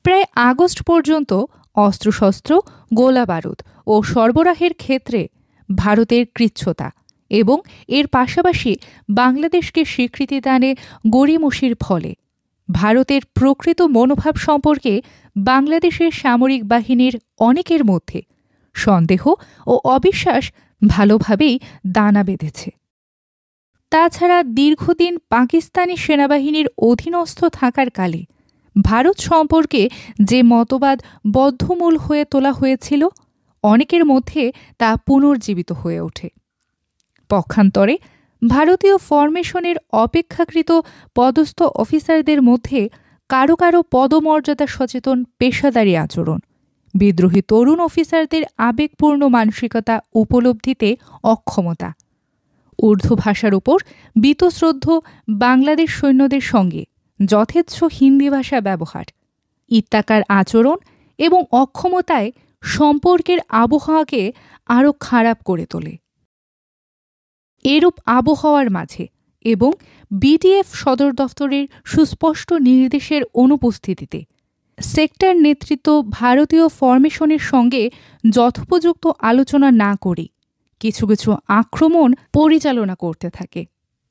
প্রায় আগস্ট পর্যন্ত অস্ত্রশস্ত্র, গোলাবারুদ ও সরবরাহের ক্ষেত্রে ভারতের কৃচ্ছ্রতা এবং এর পাশাপাশি বাংলাদেশকে স্বীকৃতি দানে গড়িমসির ফলে ভারতের প্রকৃত মনোভাব সম্পর্কে বাংলাদেশের সামরিক বাহিনীর অনেকের মধ্যে সন্দেহ ও অবিশ্বাস ভালোভাবেই দানা বেঁধেছে। তাছাড়া দীর্ঘদিন পাকিস্তানি সেনাবাহিনীর অধীনস্থ থাকার কালে ভারত সম্পর্কে যে মতবাদ বদ্ধমূল হয়ে তোলা হয়েছিল, অনেকের মধ্যে তা পুনর্জীবিত হয়ে ওঠে। পক্ষান্তরে ভারতীয় ফরমেশনের অপেক্ষাকৃত পদস্থ অফিসারদের মধ্যে কারো কারো পদমর্যাদা সচেতন পেশাদারী আচরণ, বিদ্রোহী তরুণ অফিসারদের আবেগপূর্ণ মানসিকতা উপলব্ধিতে অক্ষমতা, উর্দু ভাষার উপর বীতশ্রদ্ধ বাংলাদেশ সৈন্যদের সঙ্গে যথেচ্ছ হিন্দি ভাষা ব্যবহার ইত্যাকার আচরণ এবং অক্ষমতায় সম্পর্কের আবহাওয়াকে আরও খারাপ করে তোলে। এরূপ আবহাওয়ার মাঝে এবং বিডিএফ সদর দফতরের সুস্পষ্ট নির্দেশের অনুপস্থিতিতে সেক্টর নেতৃত্ব ভারতীয় ফরমেশনের সঙ্গে যথোপযুক্ত আলোচনা না করে কিছু কিছু আক্রমণ পরিচালনা করতে থাকে।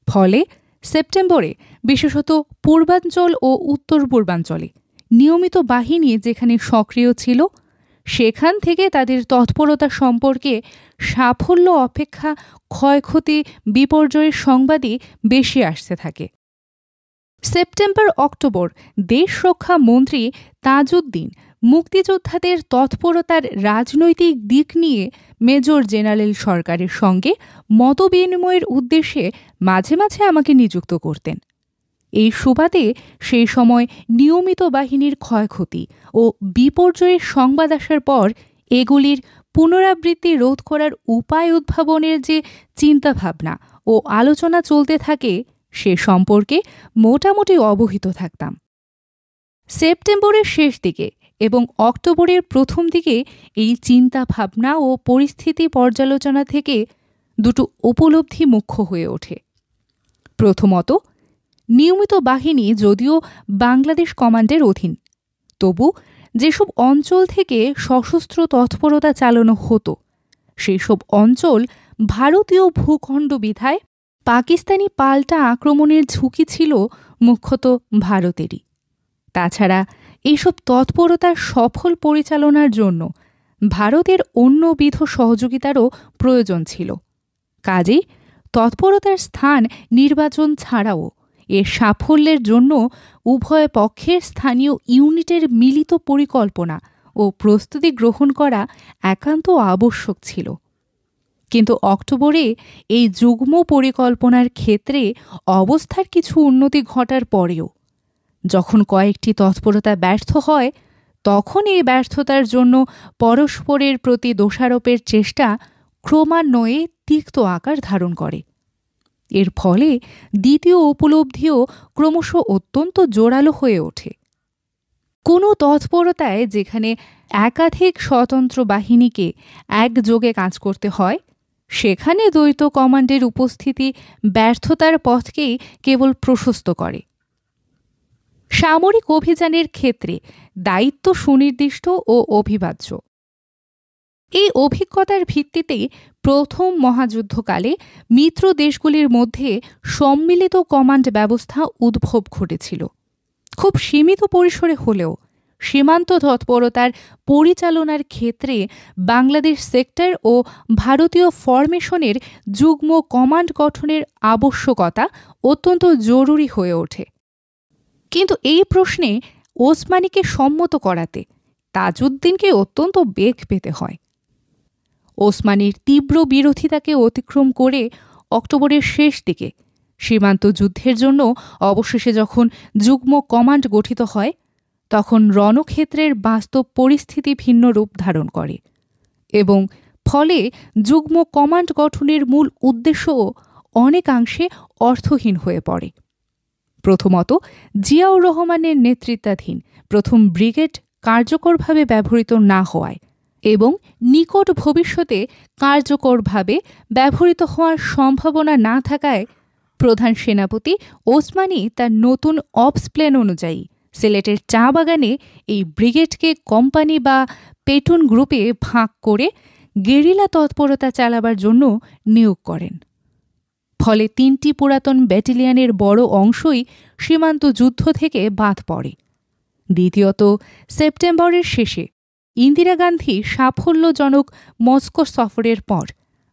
ফলে সেপ্টেম্বরে বিশেষত পূর্বাঞ্চল ও উত্তর পূর্বাঞ্চলে নিয়মিত বাহিনী যেখানে সক্রিয় ছিল, সেখান থেকে তাদের তৎপরতা সম্পর্কে সাফল্য অপেক্ষা ক্ষয়ক্ষতি বিপর্যয়ের সংবাদই বেশি আসতে থাকে। সেপ্টেম্বর-অক্টোবর দেশ রক্ষা মন্ত্রী তাজউদ্দিন মুক্তিযোদ্ধাদের তৎপরতার রাজনৈতিক দিক নিয়ে মেজর জেনারেল সরকারের সঙ্গে মতবিনিময়ের উদ্দেশ্যে মাঝে মাঝে আমাকে নিযুক্ত করতেন। এই সুবাদে সেই সময় নিয়মিত বাহিনীর ক্ষয়ক্ষতি ও বিপর্যয়ের সংবাদ আসার পর এগুলির পুনরাবৃত্তি রোধ করার উপায় উদ্ভাবনের যে চিন্তাভাবনা ও আলোচনা চলতে থাকে, সে সম্পর্কে মোটামুটি অবহিত থাকতাম। সেপ্টেম্বরের শেষ দিকে এবং অক্টোবরের প্রথম দিকে এই চিন্তা ভাবনা ও পরিস্থিতি পর্যালোচনা থেকে দুটো উপলব্ধি মুখ্য হয়ে ওঠে। প্রথমত, নিয়মিত বাহিনী যদিও বাংলাদেশ কমান্ডের অধীন, তবু যেসব অঞ্চল থেকে সশস্ত্র তৎপরতা চালানো হতো, সেসব অঞ্চল ভারতীয় ভূখণ্ড বিধায় পাকিস্তানি পাল্টা আক্রমণের ঝুঁকি ছিল মুখ্যত ভারতেরই। তাছাড়া এইসব তৎপরতার সফল পরিচালনার জন্য ভারতের অন্যবিধ সহযোগিতারও প্রয়োজন ছিল। কাজেই তৎপরতার স্থান নির্বাচন ছাড়াও এর সাফল্যের জন্য উভয় পক্ষের স্থানীয় ইউনিটের মিলিত পরিকল্পনা ও প্রস্তুতি গ্রহণ করা একান্ত আবশ্যক ছিল। কিন্তু অক্টোবরে এই যুগ্ম পরিকল্পনার ক্ষেত্রে অবস্থার কিছু উন্নতি ঘটার পরেও যখন কয়েকটি তৎপরতা ব্যর্থ হয়, তখন এই ব্যর্থতার জন্য পরস্পরের প্রতি দোষারোপের চেষ্টা ক্রমান্বয়ে তিক্ত আকার ধারণ করে। এর ফলে দ্বিতীয় উপলব্ধিও ক্রমশ অত্যন্ত জোরালো হয়ে ওঠে। কোনো তৎপরতায় যেখানে একাধিক স্বতন্ত্র বাহিনীকে একযোগে কাজ করতে হয়, সেখানে দ্বৈত কমান্ডের উপস্থিতি ব্যর্থতার পথকেই কেবল প্রশস্ত করে। সামরিক অভিযানের ক্ষেত্রে দায়িত্ব সুনির্দিষ্ট ও অভিবাজ্য। এই অভিজ্ঞতার ভিত্তিতে প্রথম মহাযুদ্ধকালে মিত্র দেশগুলির মধ্যে সম্মিলিত কমান্ড ব্যবস্থা উদ্ভব ঘটেছিল। খুব সীমিত পরিসরে হলেও সীমান্ত তৎপরতার পরিচালনার ক্ষেত্রে বাংলাদেশ সেক্টর ও ভারতীয় ফরমেশনের যুগ্ম কমান্ড গঠনের আবশ্যকতা অত্যন্ত জরুরি হয়ে ওঠে। কিন্তু এই প্রশ্নে ওসমানীকে সম্মত করাতে তাজউদ্দিনকে অত্যন্ত বেগ পেতে হয়। ওসমানীর তীব্র বিরোধিতাকে অতিক্রম করে অক্টোবরের শেষ দিকে সীমান্ত যুদ্ধের জন্য অবশেষে যখন যুগ্ম কমান্ড গঠিত হয়, তখন রণক্ষেত্রের বাস্তব পরিস্থিতি ভিন্ন রূপ ধারণ করে এবং ফলে যুগ্ম কমান্ড গঠনের মূল উদ্দেশ্যও অনেকাংশে অর্থহীন হয়ে পড়ে। প্রথমত, জিয়াউর রহমানের নেতৃত্বাধীন প্রথম ব্রিগেড কার্যকরভাবে ব্যবহৃত না হওয়ায় এবং নিকট ভবিষ্যতে কার্যকরভাবে ব্যবহৃত হওয়ার সম্ভাবনা না থাকায় প্রধান সেনাপতি ওসমানী তার নতুন অপস প্ল্যান অনুযায়ী সিলেটের চা বাগানে এই ব্রিগেডকে কোম্পানি বা পেটুন গ্রুপে ভাগ করে গেরিলা তৎপরতা চালাবার জন্য নিয়োগ করেন। ফলে 3টি পুরাতন ব্যাটালিয়নের বড় অংশই সীমান্ত যুদ্ধ থেকে বাদ পড়ে। দ্বিতীয়ত, সেপ্টেম্বরের শেষে ইন্দিরা গান্ধী সাফল্যজনক মস্কো সফরের পর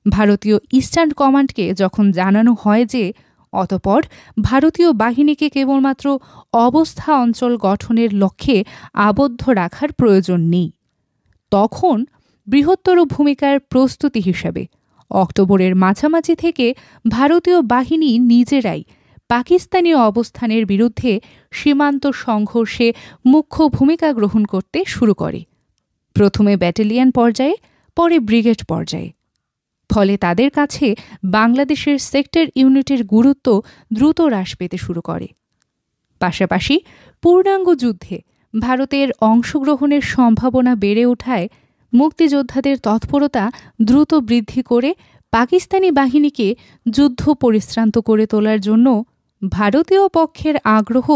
ভারতীয় ইস্টার্ন কমান্ডকে যখন জানানো হয় যে অতঃপর ভারতীয় বাহিনীকে কেবলমাত্র অবস্থা অঞ্চল গঠনের লক্ষ্যে আবদ্ধ রাখার প্রয়োজন নেই, তখন বৃহত্তর ভূমিকার প্রস্তুতি হিসেবে অক্টোবরের মাঝামাঝি থেকে ভারতীয় বাহিনী নিজেরাই পাকিস্তানি অবস্থানের বিরুদ্ধে সীমান্ত সংঘর্ষে মুখ্য ভূমিকা গ্রহণ করতে শুরু করে, প্রথমে ব্যাটালিয়ন পর্যায়ে, পরে ব্রিগেড পর্যায়ে। ফলে তাদের কাছে বাংলাদেশের সেক্টর ইউনিটের গুরুত্ব দ্রুত হ্রাস পেতে শুরু করে। পাশাপাশি পূর্ণাঙ্গ যুদ্ধে ভারতের অংশগ্রহণের সম্ভাবনা বেড়ে ওঠায় মুক্তিযোদ্ধাদের তৎপরতা দ্রুত বৃদ্ধি করে পাকিস্তানি বাহিনীকে যুদ্ধ পরিশ্রান্ত করে তোলার জন্য ভারতীয় পক্ষের আগ্রহ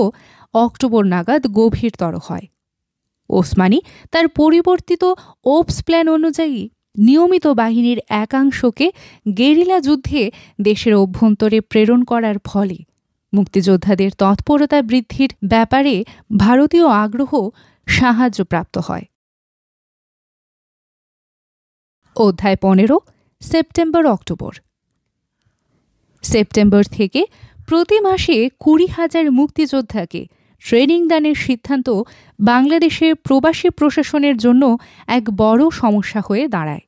অক্টোবর নাগাদ গভীরতর হয়। ওসমানী তার পরিবর্তিত ওপস প্ল্যান অনুযায়ী নিয়মিত বাহিনীর একাংশকে গেরিলা যুদ্ধে দেশের অভ্যন্তরে প্রেরণ করার ফলে মুক্তিযোদ্ধাদের তৎপরতা বৃদ্ধির ব্যাপারে ভারতীয় আগ্রহ সাহায্যপ্রাপ্ত হয়। অধ্যায় 15, সেপ্টেম্বর অক্টোবর। সেপ্টেম্বর থেকে প্রতি মাসে 20,000 মুক্তিযোদ্ধাকে ট্রেনিং দানের সিদ্ধান্ত বাংলাদেশের প্রবাসী প্রশাসনের জন্য এক বড় সমস্যা হয়ে দাঁড়ায়।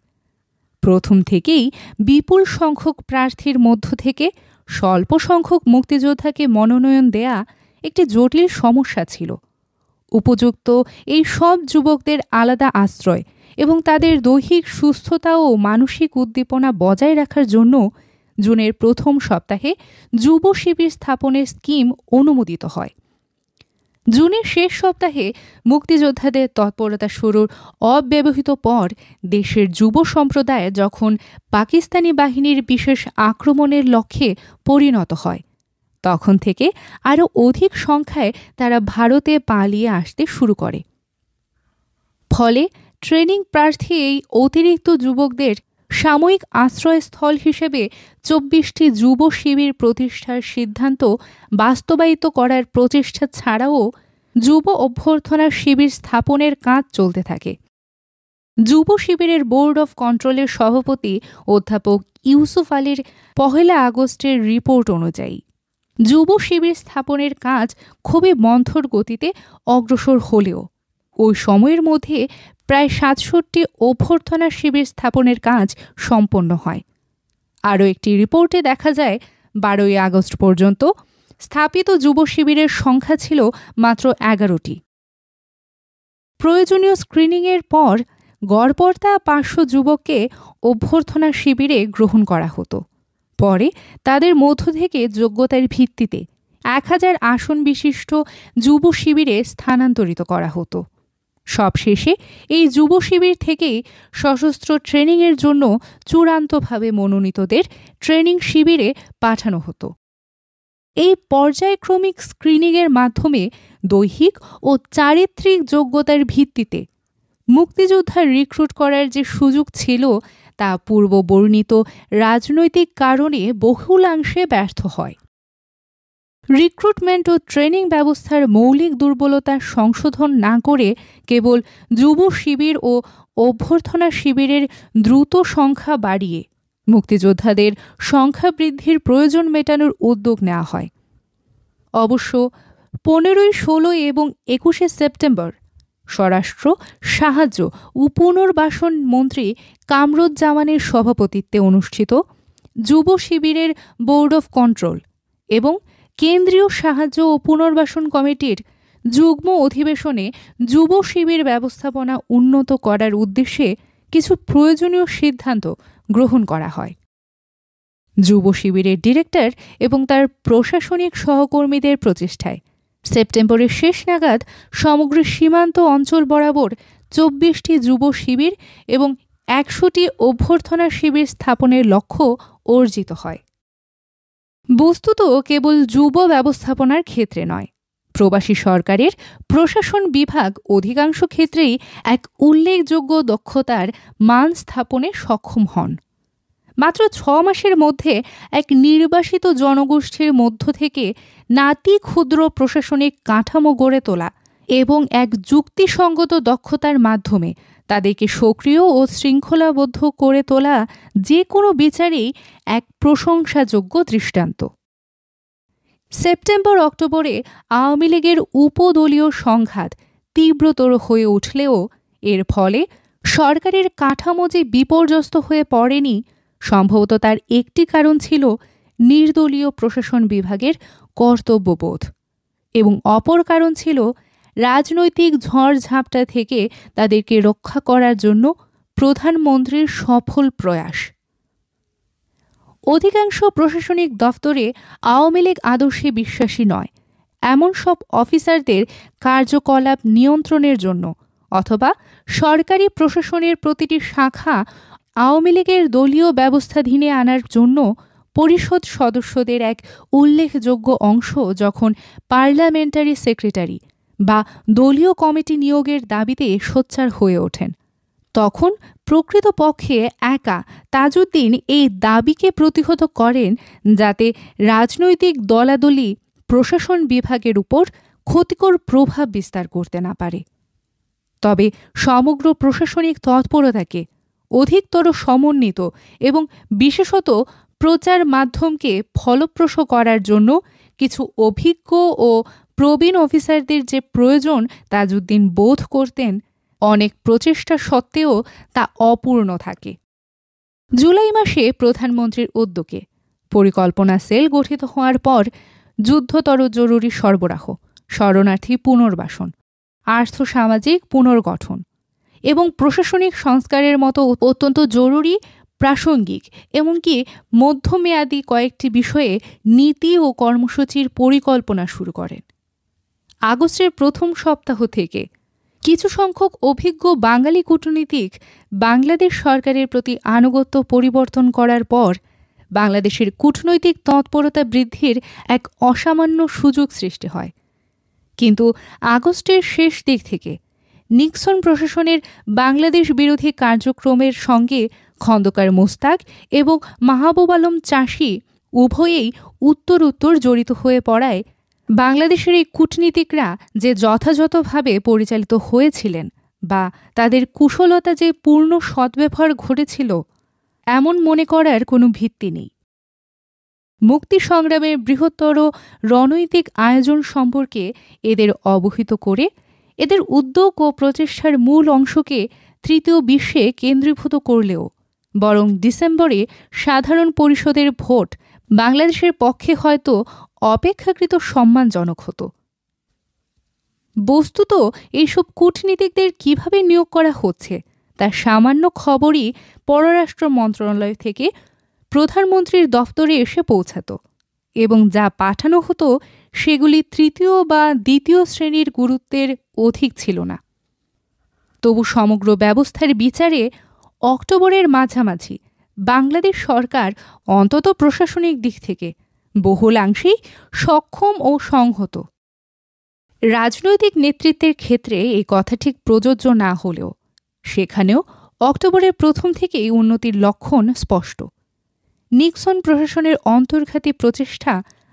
প্রথম থেকেই বিপুল সংখ্যক প্রার্থীর মধ্য থেকে স্বল্প সংখ্যক মুক্তিযোদ্ধাকে মনোনয়ন দেয়া একটি জটিল সমস্যা ছিল। উপযুক্ত এই সব যুবকদের আলাদা আশ্রয় এবং তাদের দৈহিক সুস্থতা ও মানসিক উদ্দীপনা বজায় রাখার জন্য জুনের প্রথম সপ্তাহে যুব শিবির স্থাপনের স্কিম অনুমোদিত হয়। জুনের শেষ সপ্তাহে মুক্তিযোদ্ধাদের তৎপরতা শুরুর অব্যবহিত পর দেশের যুব সম্প্রদায় যখন পাকিস্তানি বাহিনীর বিশেষ আক্রমণের লক্ষ্যে পরিণত হয়, তখন থেকে আরও অধিক সংখ্যায় তারা ভারতে পালিয়ে আসতে শুরু করে। ফলে ট্রেনিং প্রার্থী এই অতিরিক্ত যুবকদের সাময়িক আশ্রয়স্থল হিসেবে 24টি যুব শিবির প্রতিষ্ঠার সিদ্ধান্ত বাস্তবায়িত করার প্রচেষ্টা ছাড়াও যুব অভ্যর্থনা শিবির স্থাপনের কাজ চলতে থাকে। যুব শিবিরের বোর্ড অফ কন্ট্রোলের সভাপতি অধ্যাপক ইউসুফ আলীর 1 আগস্টের রিপোর্ট অনুযায়ী যুব শিবির স্থাপনের কাজ খুবই মন্থর গতিতে অগ্রসর হলেও ওই সময়ের মধ্যে প্রায় 67টি অভ্যর্থনা শিবির স্থাপনের কাজ সম্পন্ন হয়। আরও একটি রিপোর্টে দেখা যায় 12 আগস্ট পর্যন্ত স্থাপিত যুব শিবিরের সংখ্যা ছিল মাত্র 11টি। প্রয়োজনীয় স্ক্রিনিংয়ের পর গড়পড়তা 500 যুবককে অভ্যর্থনা শিবিরে গ্রহণ করা হতো। পরে তাদের মধ্য থেকে যোগ্যতার ভিত্তিতে 1000 আসন বিশিষ্ট যুব শিবিরে স্থানান্তরিত করা হতো। সবশেষে এই যুব শিবির থেকেই সশস্ত্র ট্রেনিংয়ের জন্য চূড়ান্তভাবে মনোনীতদের ট্রেনিং শিবিরে পাঠানো হতো। এই পর্যায়ক্রমিক স্ক্রিনিংয়ের মাধ্যমে দৈহিক ও চারিত্রিক যোগ্যতার ভিত্তিতে মুক্তিযোদ্ধা রিক্রুট করার যে সুযোগ ছিল তা পূর্ব বর্ণিত রাজনৈতিক কারণে বহুলাংশে ব্যর্থ হয়। রিক্রুটমেন্ট ও ট্রেনিং ব্যবস্থার মৌলিক দুর্বলতা সংশোধন না করে কেবল যুব শিবির ও অভ্যর্থনা শিবিরের দ্রুত সংখ্যা বাড়িয়ে মুক্তিযোদ্ধাদের সংখ্যা বৃদ্ধির প্রয়োজন মেটানোর উদ্যোগ নেওয়া হয়। অবশ্য 15, 16 এবং 21 সেপ্টেম্বর স্বরাষ্ট্র, সাহায্য ও পুনর্বাসন মন্ত্রী কামরুজ্জামানের সভাপতিত্বে অনুষ্ঠিত যুব শিবিরের বোর্ড অফ কন্ট্রোল এবং কেন্দ্রীয় সাহায্য ও পুনর্বাসন কমিটির যুগ্ম অধিবেশনে যুব শিবির ব্যবস্থাপনা উন্নত করার উদ্দেশ্যে কিছু প্রয়োজনীয় সিদ্ধান্ত গ্রহণ করা হয়। যুব শিবিরের ডিরেক্টর এবং তার প্রশাসনিক সহকর্মীদের প্রচেষ্টায় সেপ্টেম্বরের শেষ নাগাদ সমগ্র সীমান্ত অঞ্চল বরাবর 24টি যুব শিবির এবং 100টি অভ্যর্থনা শিবির স্থাপনের লক্ষ্য অর্জিত হয়। বস্তুত কেবল যুব ব্যবস্থাপনার ক্ষেত্রে নয়, প্রবাসী সরকারের প্রশাসন বিভাগ অধিকাংশ ক্ষেত্রেই এক উল্লেখযোগ্য দক্ষতার মান স্থাপনে সক্ষম হন। মাত্র 6 মাসের মধ্যে এক নির্বাসিত জনগোষ্ঠীর মধ্য থেকে নাতি ক্ষুদ্র প্রশাসনিক কাঠামো গড়ে তোলা এবং এক যুক্তিসঙ্গত দক্ষতার মাধ্যমে তাদেরকে সক্রিয় ও শৃঙ্খলাবদ্ধ করে তোলা যে কোনো বিচারেই এক প্রশংসাযোগ্য দৃষ্টান্ত। সেপ্টেম্বর অক্টোবরে আওয়ামী লীগের উপদলীয় সংঘাত তীব্রতর হয়ে উঠলেও এর ফলে সরকারের কাঠামো যে বিপর্যস্ত হয়ে পড়েনি, সম্ভবত তার একটি কারণ ছিল নির্দলীয় প্রশাসন বিভাগের কর্তব্যবোধ, এবং অপর কারণ ছিল রাজনৈতিক ঝড়ঝাপটা থেকে তাদেরকে রক্ষা করার জন্য প্রধানমন্ত্রীর সফল প্রয়াস। অধিকাংশ প্রশাসনিক দফতরে আওয়ামী লীগ আদর্শে বিশ্বাসী নয় এমন সব অফিসারদের কার্যকলাপ নিয়ন্ত্রণের জন্য অথবা সরকারি প্রশাসনের প্রতিটি শাখা আওয়ামী লীগের দলীয় ব্যবস্থাধীনে আনার জন্য পরিষদ সদস্যদের এক উল্লেখযোগ্য অংশ যখন পার্লামেন্টারি সেক্রেটারি বা দলীয় কমিটি নিয়োগের দাবিতে সোচ্চার হয়ে ওঠেন, তখন প্রকৃতপক্ষে একা তাজউদ্দিন এই দাবিকে প্রতিহত করেন যাতে রাজনৈতিক দলাদলি প্রশাসন বিভাগের উপর ক্ষতিকর প্রভাব বিস্তার করতে না পারে। তবে সমগ্র প্রশাসনিক তৎপরতাকে অধিকতর সমন্বিত এবং বিশেষত প্রচার মাধ্যমকে ফলপ্রসূ করার জন্য কিছু অভিজ্ঞ ও প্রবীণ অফিসারদের যে প্রয়োজন তাজউদ্দিন বোধ করতেন, অনেক প্রচেষ্টা সত্ত্বেও তা অপূর্ণ থাকে। জুলাই মাসে প্রধানমন্ত্রীর উদ্যোগে পরিকল্পনা সেল গঠিত হওয়ার পর যুদ্ধতর জরুরি সরবরাহ, শরণার্থী পুনর্বাসন, আর্থসামাজিক পুনর্গঠন এবং প্রশাসনিক সংস্কারের মতো অত্যন্ত জরুরি, প্রাসঙ্গিক এমনকি মধ্যমেয়াদী কয়েকটি বিষয়ে নীতি ও কর্মসূচির পরিকল্পনা শুরু করেন। আগস্টের প্রথম সপ্তাহ থেকে কিছু সংখ্যক অভিজ্ঞ বাঙালি কূটনীতিক বাংলাদেশ সরকারের প্রতি আনুগত্য পরিবর্তন করার পর বাংলাদেশের কূটনৈতিক তৎপরতা বৃদ্ধির এক অসামান্য সুযোগ সৃষ্টি হয়। কিন্তু আগস্টের শেষ দিক থেকে নিক্সন প্রশাসনের বাংলাদেশ বিরোধী কার্যক্রমের সঙ্গে খন্দকার মোস্তাক এবং মাহবুব আলম চাষী উভয়েই উত্তর জড়িত হয়ে পড়ায় বাংলাদেশের এই কূটনীতিকরা যে যথাযথভাবে পরিচালিত হয়েছিলেন বা তাদের কুশলতা যে পূর্ণ সদ্ব্যবহার ঘটেছিল এমন মনে করার কোনো ভিত্তি নেই। মুক্তি সংগ্রামের বৃহত্তর রণনৈতিক আয়োজন সম্পর্কে এদের অবহিত করে এদের উদ্যোগ ও প্রচেষ্টার মূল অংশকে তৃতীয় বিশ্বে কেন্দ্রীভূত করলেও বরং ডিসেম্বরে সাধারণ পরিষদের ভোট বাংলাদেশের পক্ষে হয়তো অপেক্ষাকৃত সম্মানজনক হতো। বস্তুত এইসব কূটনীতিকদের কিভাবে নিয়োগ করা হচ্ছে তার সামান্য খবরই পররাষ্ট্র মন্ত্রণালয় থেকে প্রধানমন্ত্রীর দফতরে এসে পৌঁছাত এবং যা পাঠানো হতো সেগুলি তৃতীয় বা দ্বিতীয় শ্রেণীর গুরুত্বের অধিক ছিল না। তবু সমগ্র ব্যবস্থার বিচারে অক্টোবরের মাঝামাঝি বাংলাদেশ সরকার অন্তত প্রশাসনিক দিক থেকে বহুলাংশেই সক্ষম ও সংহত। রাজনৈতিক নেতৃত্বের ক্ষেত্রে এই কথা ঠিক প্রযোজ্য না হলেও সেখানেও অক্টোবরের প্রথম থেকেই উন্নতির লক্ষণ স্পষ্ট। নিক্সন প্রশাসনের অন্তর্ঘাতী প্রচেষ্টা,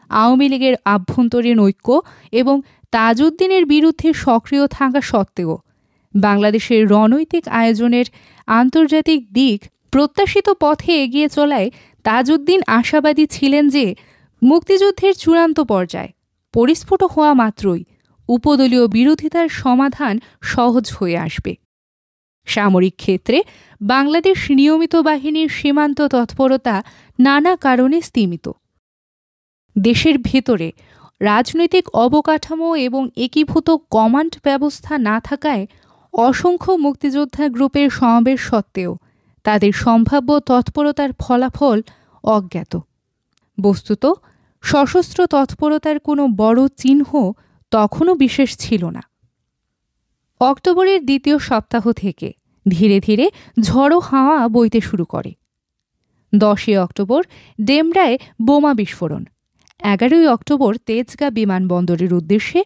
আওয়ামী লীগের আভ্যন্তরীণ ঐক্য এবং তাজউদ্দিনের বিরুদ্ধে সক্রিয় থাকা সত্ত্বেও বাংলাদেশের রণনৈতিক আয়োজনের আন্তর্জাতিক দিক প্রত্যাশিত পথে এগিয়ে চলায় তাজউদ্দিন আশাবাদী ছিলেন যে মুক্তিযুদ্ধের চূড়ান্ত পর্যায়ে পরিস্ফুট হওয়া মাত্রই উপদলীয় বিরোধিতার সমাধান সহজ হয়ে আসবে। সামরিক ক্ষেত্রে বাংলাদেশ নিয়মিত বাহিনীর সীমান্ত তৎপরতা নানা কারণে স্তিমিত। দেশের ভেতরে রাজনৈতিক অবকাঠামো এবং একীভূত কমান্ড ব্যবস্থা না থাকায় অসংখ্য মুক্তিযোদ্ধা গ্রুপের সমাবেশ সত্ত্বেও তাদের সম্ভাব্য তৎপরতার ফলাফল অজ্ঞাত। বস্তুত সশস্ত্র তৎপরতার কোনো বড় চিহ্ন তখনও বিশেষ ছিল না। অক্টোবরের দ্বিতীয় সপ্তাহ থেকে ধীরে ধীরে ঝড়ো হাওয়া বইতে শুরু করে। 10 অক্টোবর ডেমরায় বোমা বিস্ফোরণ, 11 অক্টোবর তেজগাঁ বিমানবন্দরের উদ্দেশ্যে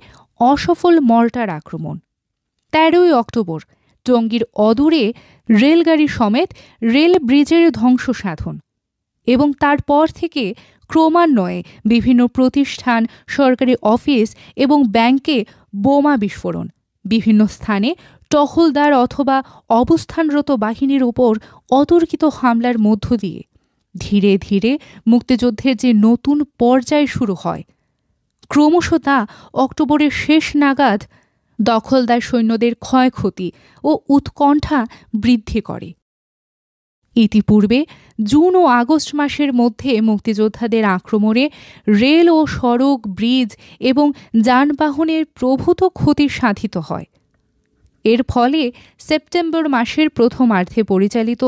অসফল মর্টার আক্রমণ। 13ই অক্টোবর টঙ্গীর অদূরে রেলগাড়ি সমেত রেল ব্রিজের ধ্বংস সাধন এবং তারপর থেকে ক্রমান্বয়ে বিভিন্ন প্রতিষ্ঠান, সরকারি অফিস এবং ব্যাংকে বোমা বিস্ফোরণ, বিভিন্ন স্থানে টহলদার অথবা অবস্থানরত বাহিনীর উপর অতর্কিত হামলার মধ্য দিয়ে ধীরে ধীরে মুক্তিযুদ্ধের যে নতুন পর্যায় শুরু হয়, ক্রমশ তা অক্টোবরের শেষ নাগাদ দখলদার সৈন্যদের ক্ষয়ক্ষতি ও উৎকণ্ঠা বৃদ্ধি করে। ইতিপূর্বে জুন ও আগস্ট মাসের মধ্যে মুক্তিযোদ্ধাদের আক্রমণে রেল ও সড়ক, ব্রিজ এবং যানবাহনের প্রভূত ক্ষতি সাধিত হয়। এর ফলে সেপ্টেম্বর মাসের প্রথমার্ধে পরিচালিত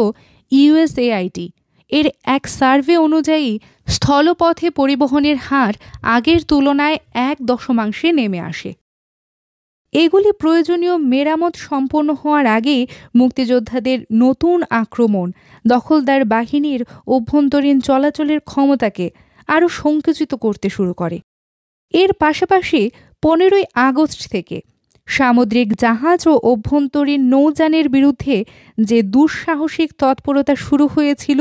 ইউএসএআইটি এর এক সার্ভে অনুযায়ী স্থলপথে পরিবহনের হার আগের তুলনায় 1% নেমে আসে। এগুলি প্রয়োজনীয় মেরামত সম্পন্ন হওয়ার আগে মুক্তিযোদ্ধাদের নতুন আক্রমণ দখলদার বাহিনীর অভ্যন্তরীণ চলাচলের ক্ষমতাকে আরও সংকুচিত করতে শুরু করে। এর পাশাপাশি 15ই আগস্ট থেকে সামুদ্রিক জাহাজ ও অভ্যন্তরীণ নৌযানের বিরুদ্ধে যে দুঃসাহসিক তৎপরতা শুরু হয়েছিল,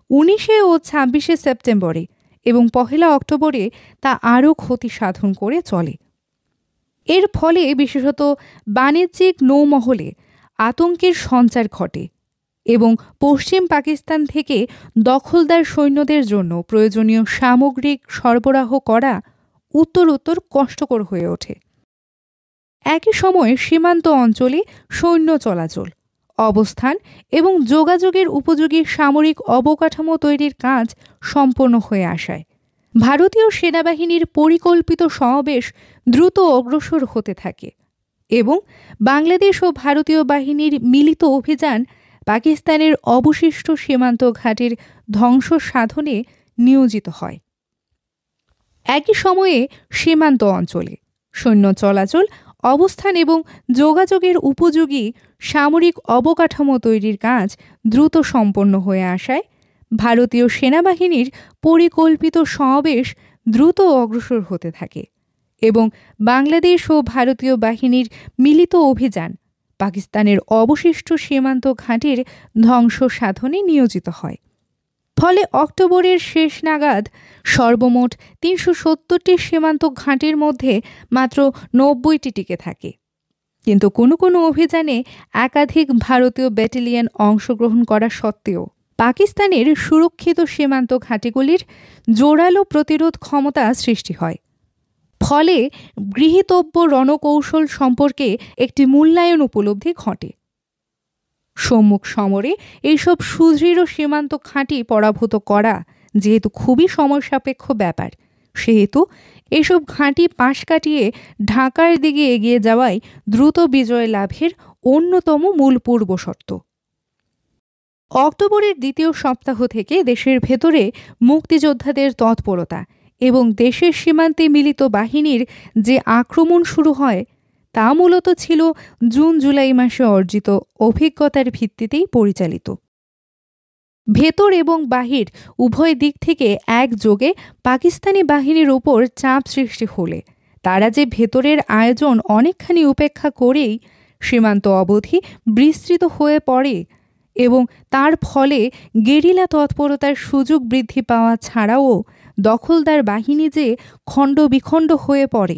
19 ও 26 সেপ্টেম্বরে এবং 1 অক্টোবরে তা আরও ক্ষতি সাধন করে চলে। এর ফলে বিশেষত বাণিজ্যিক নৌমহলে আতঙ্কের সঞ্চার ঘটে এবং পশ্চিম পাকিস্তান থেকে দখলদার সৈন্যদের জন্য প্রয়োজনীয় সামগ্রিক সরবরাহ করা উত্তরোত্তর কষ্টকর হয়ে ওঠে। একই সময়ে সীমান্ত অঞ্চলে সৈন্য চলাচল, অবস্থান এবং যোগাযোগের উপযোগী সামরিক অবকাঠামো তৈরির কাজ সম্পন্ন হয়ে আসায় ভারতীয় সেনাবাহিনীর পরিকল্পিত সমাবেশ দ্রুত অগ্রসর হতে থাকে এবং বাংলাদেশ ও ভারতীয় বাহিনীর মিলিত অভিযান পাকিস্তানের অবশিষ্ট সীমান্ত ঘাটের ধ্বংস সাধনে নিয়োজিত হয়। একই সময়ে সীমান্ত অঞ্চলে সৈন্য চলাচল, অবস্থান এবং যোগাযোগের উপযোগী সামরিক অবকাঠামো তৈরির কাজ দ্রুত সম্পন্ন হয়ে আসায় ভারতীয় সেনাবাহিনীর পরিকল্পিত সমাবেশ দ্রুত অগ্রসর হতে থাকে এবং বাংলাদেশ ও ভারতীয় বাহিনীর মিলিত অভিযান পাকিস্তানের অবশিষ্ট সীমান্ত ঘাটের ধ্বংস সাধনে নিয়োজিত হয়। ফলে অক্টোবরের শেষ নাগাদ সর্বমোট 370টি সীমান্ত ঘাটের মধ্যে মাত্র 90টি টিকে থাকে। কিন্তু কোনো কোনো অভিযানে একাধিক ভারতীয় ব্যাটালিয়ন অংশগ্রহণ করা সত্ত্বেও পাকিস্তানের সুরক্ষিত সীমান্ত ঘাঁটিগুলির জোরালো প্রতিরোধ ক্ষমতা সৃষ্টি হয়। ফলে গৃহীতব্য রণকৌশল সম্পর্কে একটি মূল্যায়ন উপলব্ধি ঘটে। সম্মুখ সমরে এইসব সুদৃঢ় সীমান্ত ঘাঁটি পরাভূত করা যেহেতু খুবই সময়সাপেক্ষ ব্যাপার, সেহেতু এসব ঘাঁটি পাশ কাটিয়ে ঢাকার দিকে এগিয়ে যাওয়াই দ্রুত বিজয় লাভের অন্যতম মূল পূর্বশর্ত। অক্টোবরের দ্বিতীয় সপ্তাহ থেকে দেশের ভেতরে মুক্তিযোদ্ধাদের তৎপরতা এবং দেশের সীমান্তে মিলিত বাহিনীর যে আক্রমণ শুরু হয় তা মূলত ছিল জুন-জুলাই মাসে অর্জিত অভিজ্ঞতার ভিত্তিতেই পরিচালিত। ভেতর এবং বাহির উভয় দিক থেকে একযোগে পাকিস্তানি বাহিনীর উপর চাপ সৃষ্টি হলে তারা যে ভেতরের আয়োজন অনেকখানি উপেক্ষা করেই সীমান্ত অবধি বিস্তৃত হয়ে পড়ে এবং তার ফলে গেরিলা তৎপরতার সুযোগ বৃদ্ধি পাওয়া ছাড়াও দখলদার বাহিনী যে খণ্ড বিখণ্ড হয়ে পড়ে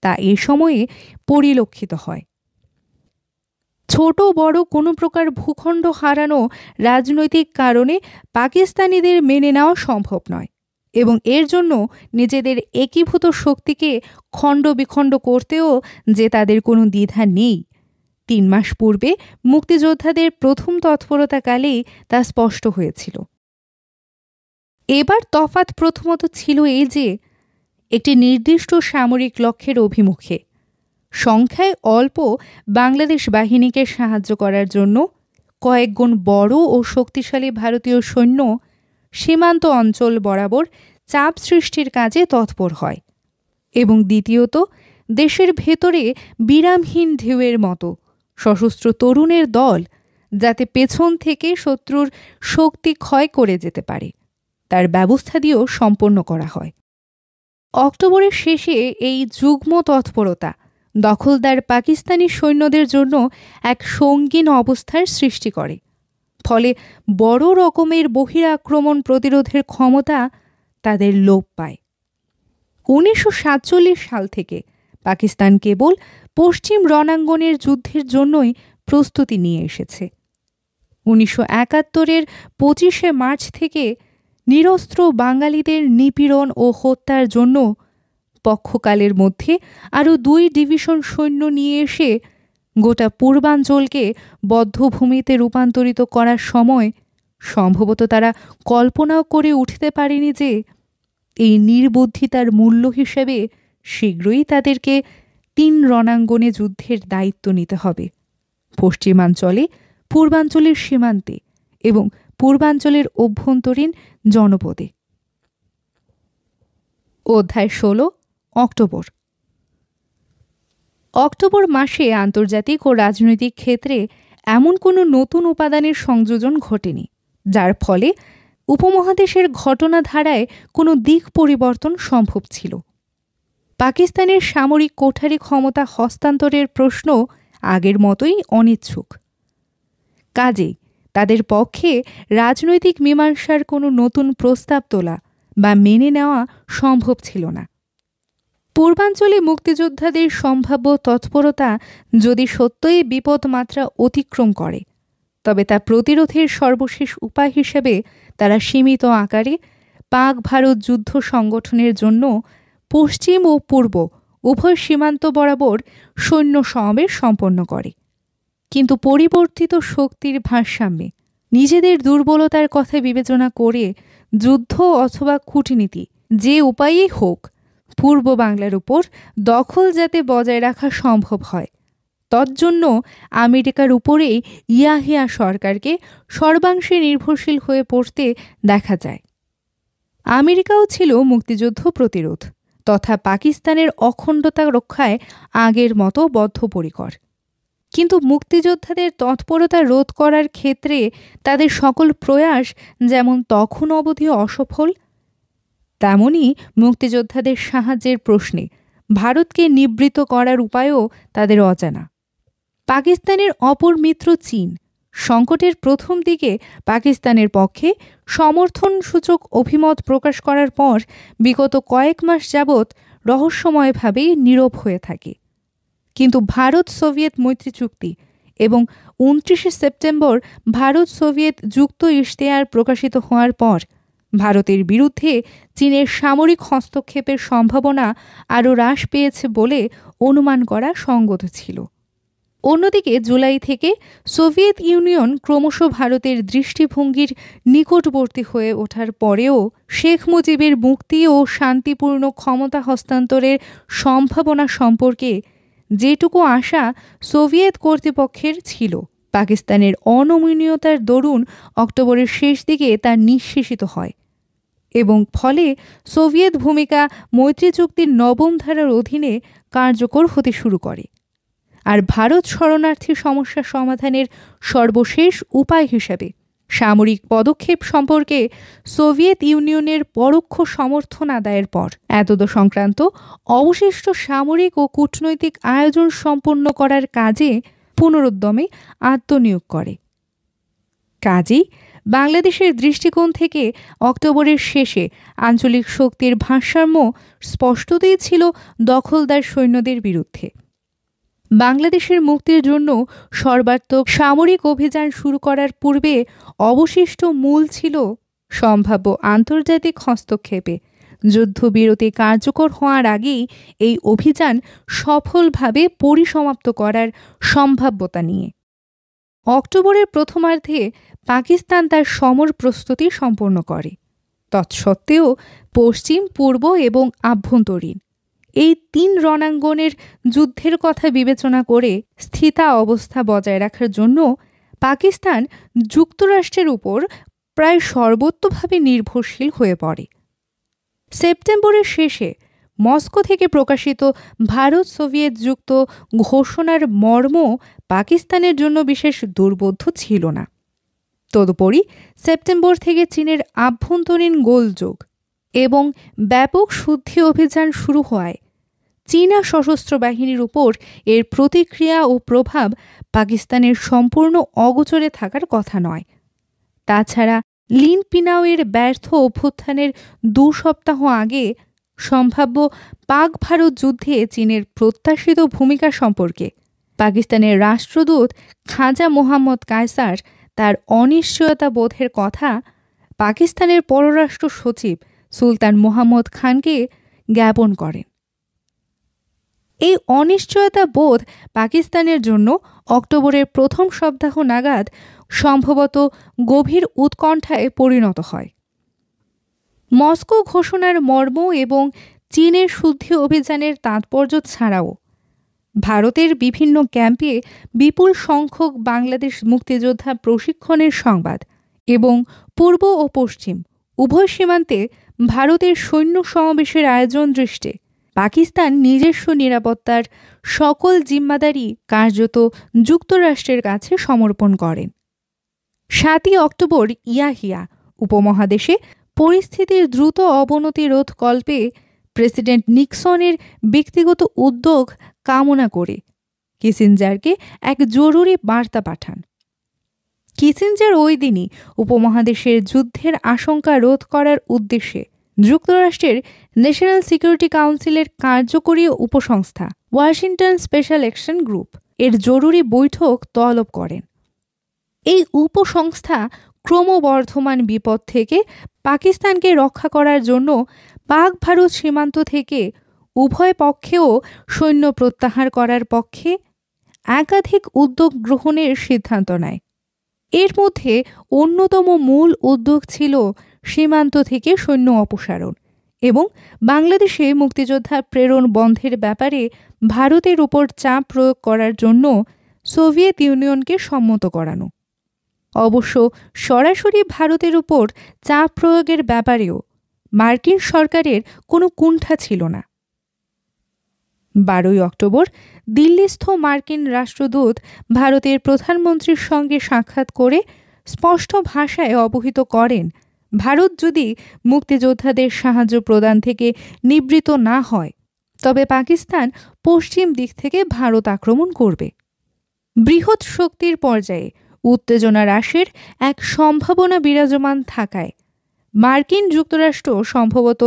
তা এ সময়ে পরিলক্ষিত হয়। ছোট বড় কোনো প্রকার ভূখণ্ড হারানো রাজনৈতিক কারণে পাকিস্তানিদের মেনে নেওয়া সম্ভব নয় এবং এর জন্য নিজেদের একীভূত শক্তিকে খণ্ড বিখণ্ড করতেও যে তাদের কোনো দ্বিধা নেই, 3 মাস পূর্বে মুক্তিযোদ্ধাদের প্রথম তৎপরতাকালেই তা স্পষ্ট হয়েছিল। এবার তফাৎ প্রথমত ছিল এই যে একটি নির্দিষ্ট সামরিক লক্ষ্যের অভিমুখে সংখ্যায় অল্প বাংলাদেশ বাহিনীকে সাহায্য করার জন্য কয়েকগুণ বড় ও শক্তিশালী ভারতীয় সৈন্য সীমান্ত অঞ্চল বরাবর চাপ সৃষ্টির কাজে তৎপর হয় এবং দ্বিতীয়ত দেশের ভেতরে বিরামহীন ঢেউয়ের মতো সশস্ত্র তরুণের দল যাতে পেছন থেকে শত্রুর শক্তি ক্ষয় করে যেতে পারে তার ব্যবস্থা দিয়েও সম্পন্ন করা হয়। অক্টোবরের শেষে এই যুগ্ম তৎপরতা দখলদার পাকিস্তানি সৈন্যদের জন্য এক সঙ্গীন অবস্থার সৃষ্টি করে। ফলে বড় রকমের বহিরাক্রমণ প্রতিরোধের ক্ষমতা তাদের লোপ পায়। 1947 সাল থেকে পাকিস্তান কেবল পশ্চিম রণাঙ্গনের যুদ্ধের জন্যই প্রস্তুতি নিয়ে এসেছে। 1971-এর 25শে মার্চ থেকে নিরস্ত্র বাঙালিদের নিপীড়ন ও হত্যার জন্য পক্ষকালের মধ্যে আরও 2 ডিভিশন সৈন্য নিয়ে এসে গোটা পূর্বাঞ্চলকে বদ্ধভূমিতে রূপান্তরিত করার সময় সম্ভবত তারা কল্পনাও করে উঠতে পারেনি যে এই নির্বুদ্ধিতার মূল্য হিসেবে শীঘ্রই তাদেরকে 3 রণাঙ্গনে যুদ্ধের দায়িত্ব নিতে হবে: পশ্চিমাঞ্চলে, পূর্বাঞ্চলের সীমান্তে এবং পূর্বাঞ্চলের অভ্যন্তরীণ জনপদে। অধ্যায় 16 অক্টোবর। অক্টোবর মাসে আন্তর্জাতিক ও রাজনৈতিক ক্ষেত্রে এমন কোনো নতুন উপাদানের সংযোজন ঘটেনি যার ফলে উপমহাদেশের ঘটনাধারায় কোনো দিক পরিবর্তন সম্ভব ছিল। পাকিস্তানের সামরিক কোঠারি ক্ষমতা হস্তান্তরের প্রশ্ন আগের মতোই অনিচ্ছুক। কাজেই তাদের পক্ষে রাজনৈতিক মীমাংসার কোনো নতুন প্রস্তাব তোলা বা মেনে নেওয়া সম্ভব ছিল না। পূর্বাঞ্চলে মুক্তিযোদ্ধাদের সম্ভাব্য তৎপরতা যদি সত্যই বিপদমাত্রা অতিক্রম করে, তবে তা প্রতিরোধের সর্বশেষ উপায় হিসেবে তারা সীমিত আকারে পাক ভারত যুদ্ধ সংগঠনের জন্য পশ্চিম ও পূর্ব উভয় সীমান্ত বরাবর সৈন্য সমাবেশ সম্পন্ন করে। কিন্তু পরিবর্তিত শক্তির ভারসাম্যে নিজেদের দুর্বলতার কথা বিবেচনা করে যুদ্ধ অথবা কূটনীতি যে উপায়েই হোক পূর্ব বাংলার উপর দখল যাতে বজায় রাখা সম্ভব হয়, তজ্জন্য আমেরিকার উপরেই ইয়াহিয়া সরকারকে সর্বাংশে নির্ভরশীল হয়ে পড়তে দেখা যায়। আমেরিকাও ছিল মুক্তিযুদ্ধ প্রতিরোধ তথা পাকিস্তানের অখণ্ডতা রক্ষায় আগের মতো বদ্ধপরিকর। কিন্তু মুক্তিযোদ্ধাদের তৎপরতা রোধ করার ক্ষেত্রে তাদের সকল প্রয়াস যেমন তখন অবধি অসফল, তেমনি মুক্তিযোদ্ধাদের সাহায্যের প্রশ্নে ভারতকে নিবৃত্ত করার উপায়ও তাদের অজানা। পাকিস্তানের অপর মিত্র চীন সংকটের প্রথম দিকে পাকিস্তানের পক্ষে সমর্থনসূচক অভিমত প্রকাশ করার পর বিগত কয়েক মাস যাবৎ রহস্যময়ভাবেই নীরব হয়ে থাকে। কিন্তু ভারত সোভিয়েত মৈত্রী চুক্তি এবং 29শে সেপ্টেম্বর ভারত সোভিয়েত যুক্ত ইশতেহার প্রকাশিত হওয়ার পর ভারতের বিরুদ্ধে চীনের সামরিক হস্তক্ষেপের সম্ভাবনা আরও হ্রাস পেয়েছে বলে অনুমান করা সঙ্গত ছিল। অন্যদিকে জুলাই থেকে সোভিয়েত ইউনিয়ন ক্রমশ ভারতের দৃষ্টিভঙ্গির নিকটবর্তী হয়ে ওঠার পরেও শেখ মুজিবের মুক্তি ও শান্তিপূর্ণ ক্ষমতা হস্তান্তরের সম্ভাবনা সম্পর্কে যেটুকু আশা সোভিয়েত কর্তৃপক্ষের ছিল, পাকিস্তানের অনমনীয়তার দরুন অক্টোবরের শেষ দিকে তা নিঃশেষিত হয় এবং ফলে সোভিয়েত ভূমিকা মৈত্রী চুক্তির নবম ধারার অধীনে কার্যকর হতে শুরু করে। আর ভারত শরণার্থী সমস্যা সমাধানের সর্বশেষ উপায় হিসেবে সামরিক পদক্ষেপ সম্পর্কে সোভিয়েত ইউনিয়নের পরোক্ষ সমর্থন আদায়ের পর এতদ সংক্রান্ত অবশিষ্ট সামরিক ও কূটনৈতিক আয়োজন সম্পন্ন করার কাজে পুনরুদ্যমে আত্মনিয়োগ করে। কাজেই বাংলাদেশের দৃষ্টিকোণ থেকে অক্টোবরের শেষে আঞ্চলিক শক্তির ভারসাম্য স্পষ্টতই ছিল দখলদার সৈন্যদের বিরুদ্ধে। বাংলাদেশের মুক্তির জন্য সর্বাত্মক সামরিক অভিযান শুরু করার পূর্বে অবশিষ্ট মূল ছিল সম্ভাব্য আন্তর্জাতিক হস্তক্ষেপে যুদ্ধবিরতি কার্যকর হওয়ার আগেই এই অভিযান সফলভাবে পরিসমাপ্ত করার সম্ভাব্যতা নিয়ে। অক্টোবরের প্রথমার্ধে পাকিস্তান তার সমর প্রস্তুতি সম্পন্ন করে। তৎসত্ত্বেও পশ্চিম, পূর্ব এবং আভ্যন্তরীণ এই 3 রণাঙ্গনের যুদ্ধের কথা বিবেচনা করে স্থিতা অবস্থা বজায় রাখার জন্য পাকিস্তান যুক্তরাষ্ট্রের উপর প্রায় সর্বতোভাবে নির্ভরশীল হয়ে পড়ে। সেপ্টেম্বরের শেষে মস্কো থেকে প্রকাশিত ভারত সোভিয়েত যুক্ত ঘোষণার মর্ম পাকিস্তানের জন্য বিশেষ দুর্বোধ্য ছিল না। তদুপরি সেপ্টেম্বর থেকে চীনের আভ্যন্তরীণ গোলযোগ এবং ব্যাপক শুদ্ধি অভিযান শুরু হওয়ায় চীনা সশস্ত্র বাহিনীর উপর এর প্রতিক্রিয়া ও প্রভাব পাকিস্তানের সম্পূর্ণ অগোচরে থাকার কথা নয়। তাছাড়া লিন পিনাওয়ের ব্যর্থ অভ্যুত্থানের 2 সপ্তাহ আগে সম্ভাব্য পাক ভারত যুদ্ধে চীনের প্রত্যাশিত ভূমিকা সম্পর্কে পাকিস্তানের রাষ্ট্রদূত খাজা মোহাম্মদ কায়সার তার অনিশ্চয়তা বোধের কথা পাকিস্তানের পররাষ্ট্র সচিব সুলতান মোহাম্মদ খানকে জ্ঞাপন করেন। এই অনিশ্চয়তা বোধ পাকিস্তানের জন্য অক্টোবরের প্রথম সপ্তাহ নাগাদ সম্ভবত গভীর উৎকণ্ঠায় পরিণত হয়। মস্কো ঘোষণার মর্ম এবং চীনের শুদ্ধি অভিযানের তাৎপর্য ছাড়াও ভারতের বিভিন্ন ক্যাম্পে বিপুল সংখ্যক বাংলাদেশ মুক্তিযোদ্ধা প্রশিক্ষণের সংবাদ এবং পূর্ব ও পশ্চিম উভয় সীমান্তে ভারতের সৈন্য সমাবেশের আয়োজন দৃষ্টে পাকিস্তান নিজস্ব নিরাপত্তার সকল জিম্মাদারি কার্যত যুক্তরাষ্ট্রের কাছে সমর্পণ করেন। 7 অক্টোবর ইয়াহিয়া উপমহাদেশে পরিস্থিতির দ্রুত অবনতি রোধকল্পে প্রেসিডেন্ট নিক্সনের ব্যক্তিগত উদ্যোগ কামনা করে কিসিঞ্জারকে এক জরুরি বার্তা পাঠান। কিসিঞ্জার ওই দিনই উপমহাদেশের যুদ্ধের আশঙ্কা রোধ করার উদ্দেশ্যে যুক্তরাষ্ট্রের ন্যাশনাল সিকিউরিটি কাউন্সিলের কার্যকরী উপসংস্থা ওয়াশিংটন স্পেশাল অ্যাকশন গ্রুপ এর জরুরি বৈঠক তলব করেন। এই উপসংস্থা ক্রমবর্ধমান বিপদ থেকে পাকিস্তানকে রক্ষা করার জন্য পাক ভারত সীমান্ত থেকে উভয় পক্ষেও সৈন্য প্রত্যাহার করার পক্ষে একাধিক উদ্যোগ গ্রহণের সিদ্ধান্ত নেয়। এর মধ্যে অন্যতম মূল উদ্যোগ ছিল সীমান্ত থেকে সৈন্য অপসারণ এবং বাংলাদেশে মুক্তিযোদ্ধা প্রেরণ বন্ধের ব্যাপারে ভারতের উপর চাপ প্রয়োগ করার জন্য সোভিয়েত ইউনিয়নকে সম্মত করানো। অবশ্য সরাসরি ভারতের উপর চাপ প্রয়োগের ব্যাপারেও মার্কিন সরকারের কোনো কুণ্ঠা ছিল না। 12 অক্টোবর দিল্লিস্থ মার্কিন রাষ্ট্রদূত ভারতের প্রধানমন্ত্রীর সঙ্গে সাক্ষাৎ করে স্পষ্ট ভাষায় অবহিত করেন, ভারত যদি মুক্তিযোদ্ধাদের সাহায্য প্রদান থেকে নিবৃত্ত না হয় তবে পাকিস্তান পশ্চিম দিক থেকে ভারত আক্রমণ করবে। বৃহৎ শক্তির পর্যায়ে উত্তেজনা হ্রাসের এক সম্ভাবনা বিরাজমান থাকায় মার্কিন যুক্তরাষ্ট্র সম্ভবত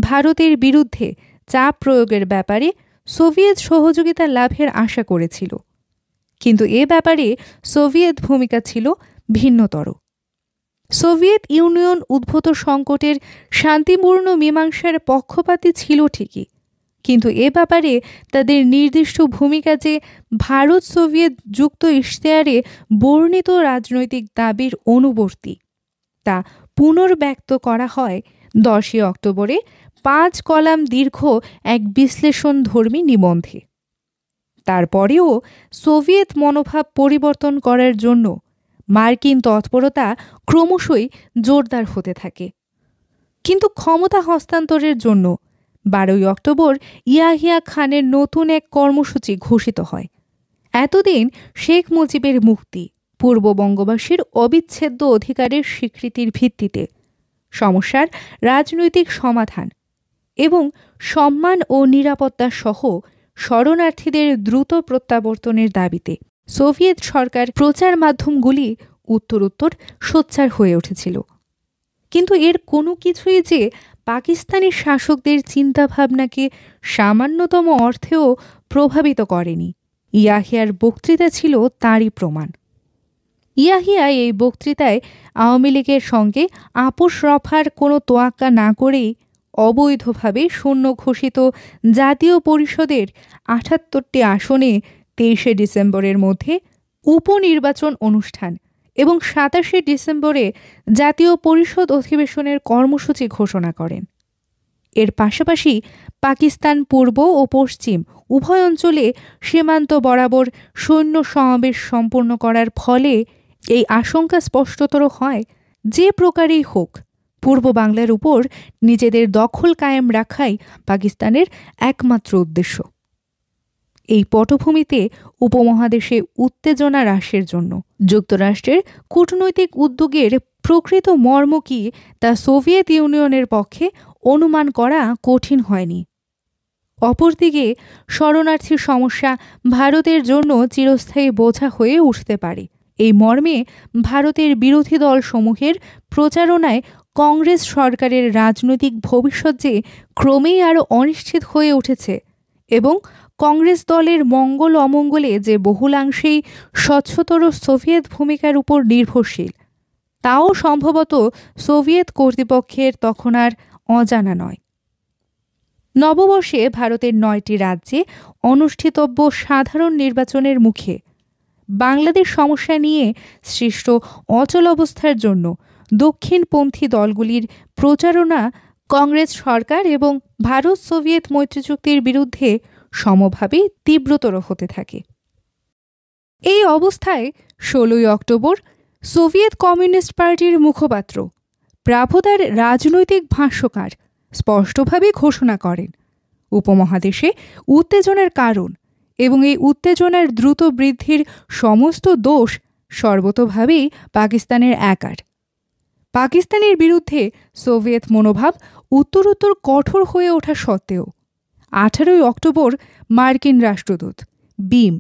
ভারতের বিরুদ্ধে চাপ প্রয়োগের ব্যাপারে সোভিয়েত সহযোগিতা লাভের আশা করেছিল, কিন্তু এ ব্যাপারে সোভিয়েত ভূমিকা ছিল ভিন্নতর। সোভিয়েত ইউনিয়ন উদ্ভূত সংকটের শান্তিপূর্ণ মীমাংসার পক্ষপাতী ছিল ঠিকই, কিন্তু এ ব্যাপারে তাদের নির্দিষ্ট ভূমিকা যে ভারত সোভিয়েত যুক্ত ইশতেহারে বর্ণিত রাজনৈতিক দাবির অনুবর্তী তা পুনর্ব্যক্ত করা হয় 10 অক্টোবরে 5 কলাম দীর্ঘ এক বিশ্লেষণধর্মী নিবন্ধে। তারপরেও সোভিয়েত মনোভাব পরিবর্তন করার জন্য মার্কিন তৎপরতা ক্রমশই জোরদার হতে থাকে, কিন্তু ক্ষমতা হস্তান্তরের জন্য 12 অক্টোবর ইয়াহিয়া খানের নতুন এক কর্মসূচি ঘোষিত হয়। এতদিন শেখ মুজিবের মুক্তি, পূর্ব বঙ্গবাসীর অবিচ্ছেদ্য অধিকারের স্বীকৃতির ভিত্তিতে সমস্যার রাজনৈতিক সমাধান এবং সম্মান ও নিরাপত্তা সহ শরণার্থীদের দ্রুত প্রত্যাবর্তনের দাবিতে সোভিয়েত সরকার প্রচার মাধ্যমগুলি উত্তরোত্তর সোচ্চার হয়ে উঠেছিল, কিন্তু এর কোনো কিছুই যে পাকিস্তানি শাসকদের চিন্তাভাবনাকে সামান্যতম অর্থেও প্রভাবিত করেনি, ইয়াহিয়ার বক্তৃতা ছিল তারই প্রমাণ। ইয়াহিয়া এই বক্তৃতায় আওয়ামী লীগের সঙ্গে আপোষ রফার কোনো তোয়াক্কা না করেই অবৈধভাবে শূন্য ঘোষিত জাতীয় পরিষদের 78টি আসনে 23 ডিসেম্বরের মধ্যে উপনির্বাচন অনুষ্ঠান এবং 27 ডিসেম্বরে জাতীয় পরিষদ অধিবেশনের কর্মসূচি ঘোষণা করেন। এর পাশাপাশি পাকিস্তান পূর্ব ও পশ্চিম উভয় অঞ্চলে সীমান্ত বরাবর সৈন্য সমাবেশ সম্পন্ন করার ফলে এই আশঙ্কা স্পষ্টতর হয়, যে প্রকারেই হোক পূর্ব বাংলার উপর নিজেদের দখল কায়েম রাখাই পাকিস্তানের একমাত্র উদ্দেশ্য। এই পটভূমিতে উপমহাদেশে উত্তেজনা হ্রাসের জন্য যুক্তরাষ্ট্রের কূটনৈতিক উদ্যোগের প্রকৃত মর্ম কী তা সোভিয়েত ইউনিয়নের পক্ষে অনুমান করা কঠিন হয়নি। অপরদিকে শরণার্থীর সমস্যা ভারতের জন্য চিরস্থায়ী বোঝা হয়ে উঠতে পারে। এই মর্মে ভারতের বিরোধী দলসমূহের প্রচারণায় কংগ্রেস সরকারের রাজনৈতিক ভবিষ্যৎ যে ক্রমেই আরও অনিশ্চিত হয়ে উঠেছে এবং কংগ্রেস দলের মঙ্গল অমঙ্গলে যে বহুলাংশেই স্বচ্ছতর সোভিয়েত ভূমিকার উপর নির্ভরশীল, তাও সম্ভবত সোভিয়েত কর্তৃপক্ষের তখন আর অজানা নয়। নববর্ষে ভারতের 9টি রাজ্যে অনুষ্ঠিতব্য সাধারণ নির্বাচনের মুখে বাংলাদেশ সমস্যা নিয়ে সৃষ্ট অচল অবস্থার জন্য দক্ষিণপন্থী দলগুলির প্রচারণা কংগ্রেস সরকার এবং ভারত সোভিয়েত মৈত্রী চুক্তির বিরুদ্ধে সমভাবে তীব্রতর হতে থাকে। এই অবস্থায় 16ই অক্টোবর সোভিয়েত কমিউনিস্ট পার্টির মুখপাত্র প্রাভদার রাজনৈতিক ভাষ্যকার স্পষ্টভাবে ঘোষণা করেন, উপমহাদেশে উত্তেজনার কারণ এবং এই উত্তেজনার দ্রুত বৃদ্ধির সমস্ত দোষ সর্বতোভাবেই পাকিস্তানের একার। পাকিস্তানের বিরুদ্ধে সোভিয়েত মনোভাব উত্তরোত্তর কঠোর হয়ে ওঠা সত্ত্বেও 18ই অক্টোবর মার্কিন রাষ্ট্রদূত বিম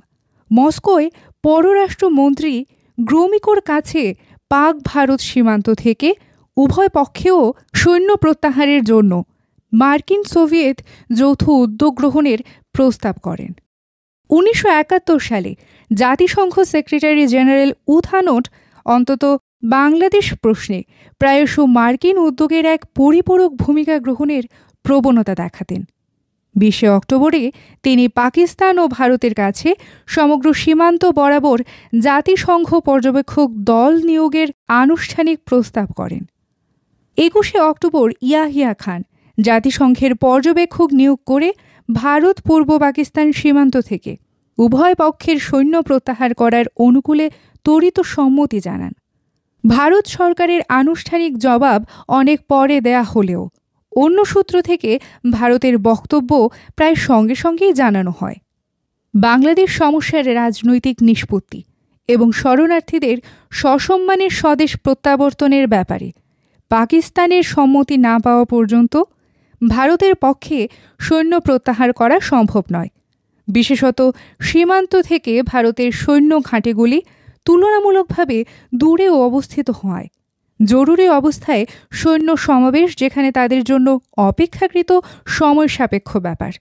মস্কোয় পররাষ্ট্রমন্ত্রী গ্রোমিকোর কাছে পাক ভারত সীমান্ত থেকে উভয় পক্ষেও সৈন্য প্রত্যাহারের জন্য মার্কিন সোভিয়েত যৌথ উদ্যোগ গ্রহণের প্রস্তাব করেন। 1971 সালে জাতিসংঘ সেক্রেটারি জেনারেল উথানোট অন্তত বাংলাদেশ প্রশ্নে প্রায়শ মার্কিন উদ্যোগের এক পরিপূরক ভূমিকা গ্রহণের প্রবণতা দেখাতেন। 20 অক্টোবরে তিনি পাকিস্তান ও ভারতের কাছে সমগ্র সীমান্ত বরাবর জাতিসংঘ পর্যবেক্ষক দল নিয়োগের আনুষ্ঠানিক প্রস্তাব করেন। 21 অক্টোবর ইয়াহিয়া খান জাতিসংঘের পর্যবেক্ষক নিয়োগ করে ভারত পূর্ব পাকিস্তান সীমান্ত থেকে উভয় পক্ষের সৈন্য প্রত্যাহার করার অনুকূলে ত্বরিত সম্মতি জানান। ভারত সরকারের আনুষ্ঠানিক জবাব অনেক পরে দেয়া হলেও অন্য সূত্র থেকে ভারতের বক্তব্য প্রায় সঙ্গে সঙ্গেই জানানো হয়। বাংলাদেশ সমস্যার রাজনৈতিক নিষ্পত্তি এবং শরণার্থীদের সসম্মানের স্বদেশ প্রত্যাবর্তনের ব্যাপারে পাকিস্তানের সম্মতি না পাওয়া পর্যন্ত ভারতের পক্ষে সৈন্য প্রত্যাহার করা সম্ভব নয়। বিশেষত সীমান্ত থেকে ভারতের সৈন্য ঘাঁটিগুলি তুলনামূলকভাবে দূরেও অবস্থিত হয়। জরুরি অবস্থায় সৈন্য সমাবেশ যেখানে তাদের জন্য অপেক্ষাকৃত সময় সাপেক্ষ ব্যাপার।